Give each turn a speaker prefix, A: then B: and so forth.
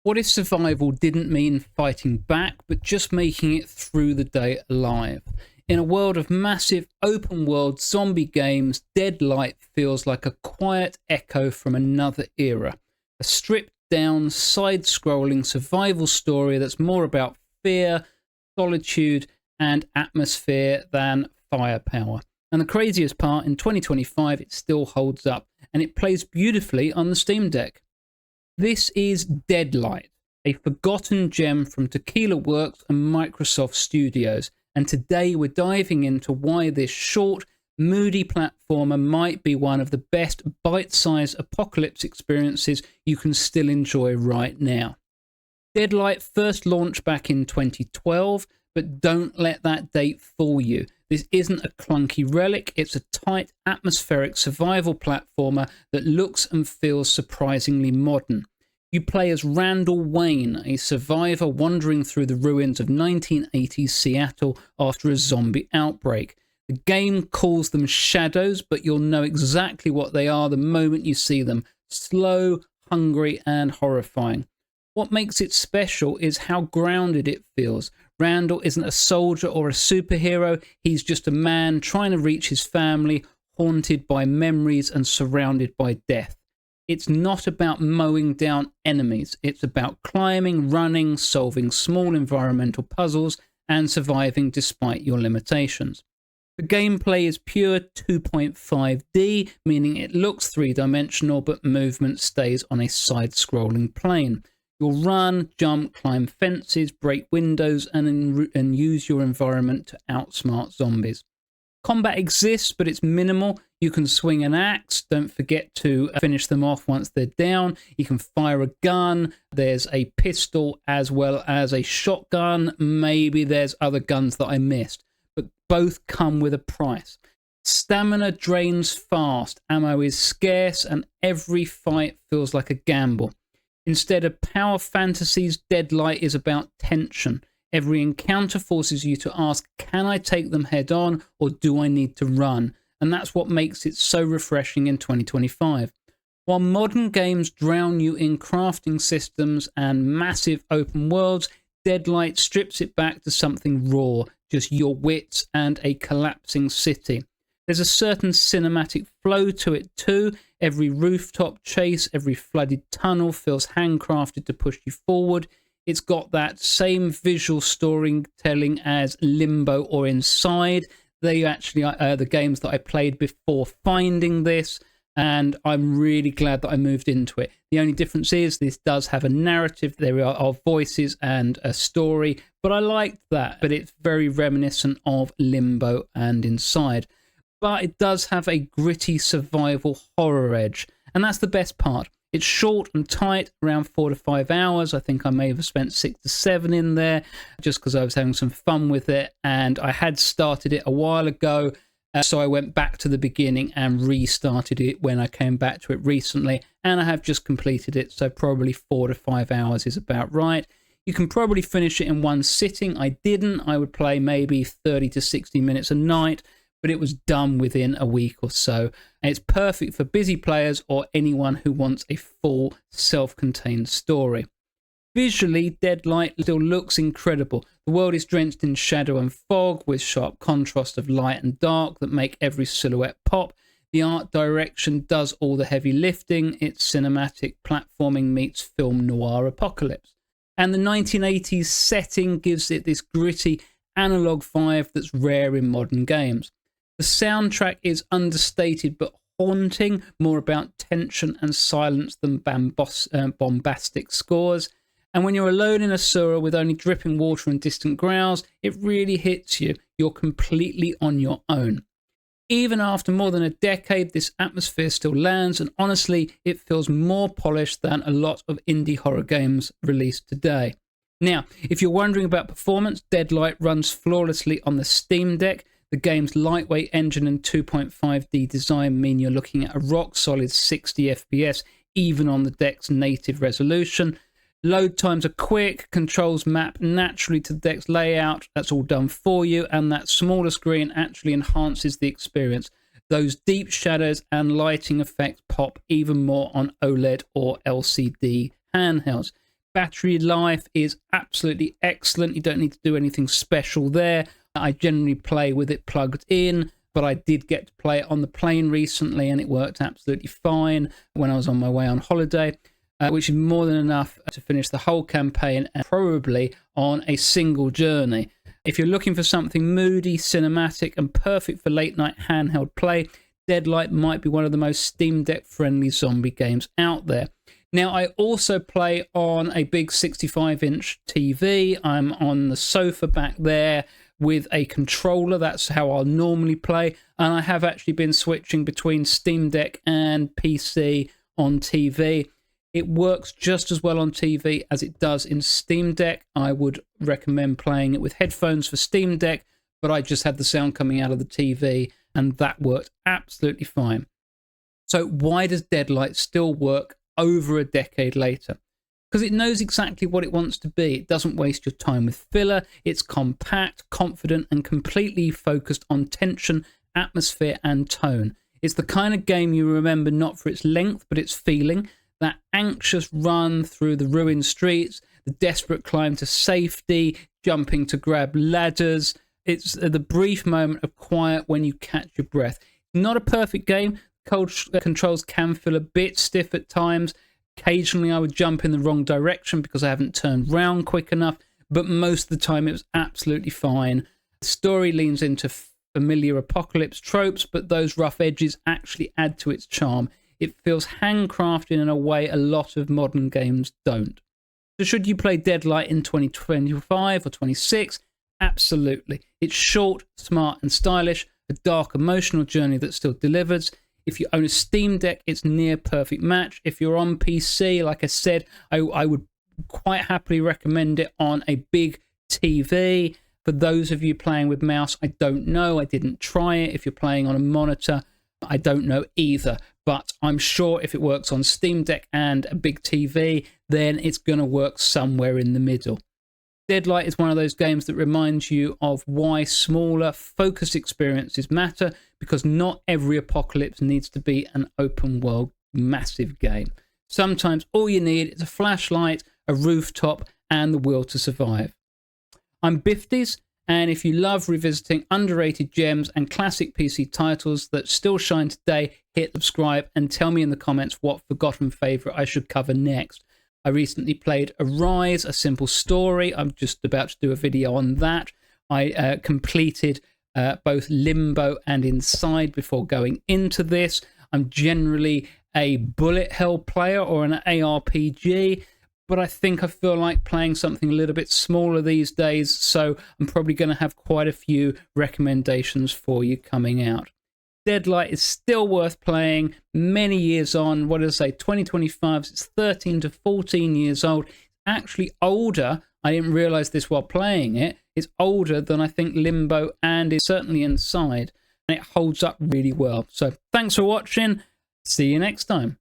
A: What if survival didn't mean fighting back, but just making it through the day alive? In a world of massive open world zombie games, Deadlight feels like a quiet echo from another era. A stripped down, side scrolling survival story that's more about fear, solitude, and atmosphere than firepower. And the craziest part, in 2025, it still holds up, and it plays beautifully on the Steam Deck. This is Deadlight, a forgotten gem from Tequila Works and Microsoft Studios, and today we're diving into why this short, moody platformer might be one of the best bite-sized apocalypse experiences you can still enjoy right now. Deadlight first launched back in 2012, but don't let that date fool you. This isn't a clunky relic, it's a tight, atmospheric survival platformer that looks and feels surprisingly modern. You play as Randall Wayne, a survivor wandering through the ruins of 1980s Seattle after a zombie outbreak. The game calls them shadows, but you'll know exactly what they are the moment you see them. Slow, hungry, and horrifying. What makes it special is how grounded it feels. Randall isn't a soldier or a superhero, he's just a man trying to reach his family, haunted by memories and surrounded by death. It's not about mowing down enemies, it's about climbing, running, solving small environmental puzzles, and surviving despite your limitations. The gameplay is pure 2.5D, meaning it looks three-dimensional, but movement stays on a side-scrolling plane. You'll run, jump, climb fences, break windows, and use your environment to outsmart zombies. Combat exists, but it's minimal. You can swing an axe. Don't forget to finish them off once they're down. You can fire a gun. There's a pistol as well as a shotgun. Maybe there's other guns that I missed, but both come with a price. Stamina drains fast. Ammo is scarce, and every fight feels like a gamble. Instead of power fantasies, Deadlight is about tension. Every encounter forces you to ask, can I take them head on, or do I need to run? And that's what makes it so refreshing in 2025. While modern games drown you in crafting systems and massive open worlds, Deadlight strips it back to something raw, just your wits and a collapsing city. There's a certain cinematic flow to it too. Every rooftop chase, every flooded tunnel feels handcrafted to push you forward. It's got that same visual storytelling as Limbo or Inside. They actually are the games that I played before finding this, and I'm really glad that I moved into it. The only difference is this does have a narrative. There are voices and a story, but I liked that. But it's very reminiscent of Limbo and Inside. But it does have a gritty survival horror edge, and that's the best part. It's short and tight, around 4 to 5 hours. I think I may have spent 6 to 7 in there just because I was having some fun with it. And I had started it a while ago, so I went back to the beginning and restarted it when I came back to it recently. And I have just completed it, so probably 4 to 5 hours is about right. You can probably finish it in one sitting. I didn't. I would play maybe 30 to 60 minutes a night, but it was done within a week or so. And it's perfect for busy players or anyone who wants a full self-contained story. Visually, Deadlight still looks incredible. The world is drenched in shadow and fog with sharp contrast of light and dark that make every silhouette pop. The art direction does all the heavy lifting. It's cinematic platforming meets film noir apocalypse. And the 1980s setting gives it this gritty analog vibe that's rare in modern games. The soundtrack is understated but haunting, more about tension and silence than bombastic scores. And when you're alone in a sewer with only dripping water and distant growls, it really hits you. You're completely on your own. Even after more than a decade, this atmosphere still lands, and honestly, it feels more polished than a lot of indie horror games released today. Now, if you're wondering about performance, Deadlight runs flawlessly on the Steam Deck. The game's lightweight engine and 2.5D design mean you're looking at a rock-solid 60 FPS, even on the deck's native resolution. Load times are quick, controls map naturally to the deck's layout, that's all done for you, and that smaller screen actually enhances the experience. Those deep shadows and lighting effects pop even more on OLED or LCD handhelds. Battery life is absolutely excellent. You don't need to do anything special there. I generally play with it plugged in, but I did get to play it on the plane recently and it worked absolutely fine when I was on my way on holiday, which is more than enough to finish the whole campaign and probably on a single journey. If you're looking for something moody, cinematic, and perfect for late night handheld play, Deadlight might be one of the most Steam Deck friendly zombie games out there. Now, I also play on a big 65-inch TV. I'm on the sofa back there with a controller. That's how I'll normally play. And I have actually been switching between Steam Deck and PC on TV. It works just as well on TV as it does in Steam Deck. I would recommend playing it with headphones for Steam Deck, but I just had the sound coming out of the TV and that worked absolutely fine. So why does Deadlight still work over a decade later? Because it knows exactly what it wants to be. It doesn't waste your time with filler. It's compact, confident, and completely focused on tension, atmosphere, and tone. It's the kind of game you remember not for its length, but its feeling. That anxious run through the ruined streets, the desperate climb to safety, jumping to grab ladders. It's the brief moment of quiet when you catch your breath. Not a perfect game. Controls can feel a bit stiff at times. Occasionally I would jump in the wrong direction because I haven't turned round quick enough, but most of the time it was absolutely fine. The story leans into familiar apocalypse tropes, but those rough edges actually add to its charm. It feels handcrafted in a way a lot of modern games don't. So should you play Deadlight in 2025 or 26? Absolutely. It's short, smart and stylish, a dark emotional journey that still delivers. If you own a Steam Deck, it's near perfect match. If you're on PC, like I said, I would quite happily recommend it on a big TV. For those of you playing with mouse, I don't know. I didn't try it. If you're playing on a monitor, I don't know either. But I'm sure if it works on Steam Deck and a big TV, then it's going to work somewhere in the middle. Deadlight is one of those games that reminds you of why smaller, focused experiences matter, because not every apocalypse needs to be an open world, massive game. Sometimes all you need is a flashlight, a rooftop, and the will to survive. I'm Bifties, and if you love revisiting underrated gems and classic PC titles that still shine today, hit subscribe and tell me in the comments what forgotten favourite I should cover next. I recently played Arise, a simple story. I'm just about to do a video on that. I completed both Limbo and Inside before going into this. I'm generally a bullet hell player or an ARPG, but I think I feel like playing something a little bit smaller these days, so I'm probably going to have quite a few recommendations for you coming out. Deadlight is still worth playing many years on. What did I say? 2025, it's 13 to 14 years old. It's actually older. I didn't realize this while playing it. It's older than I think Limbo and is certainly Inside. And it holds up really well. So thanks for watching. See you next time.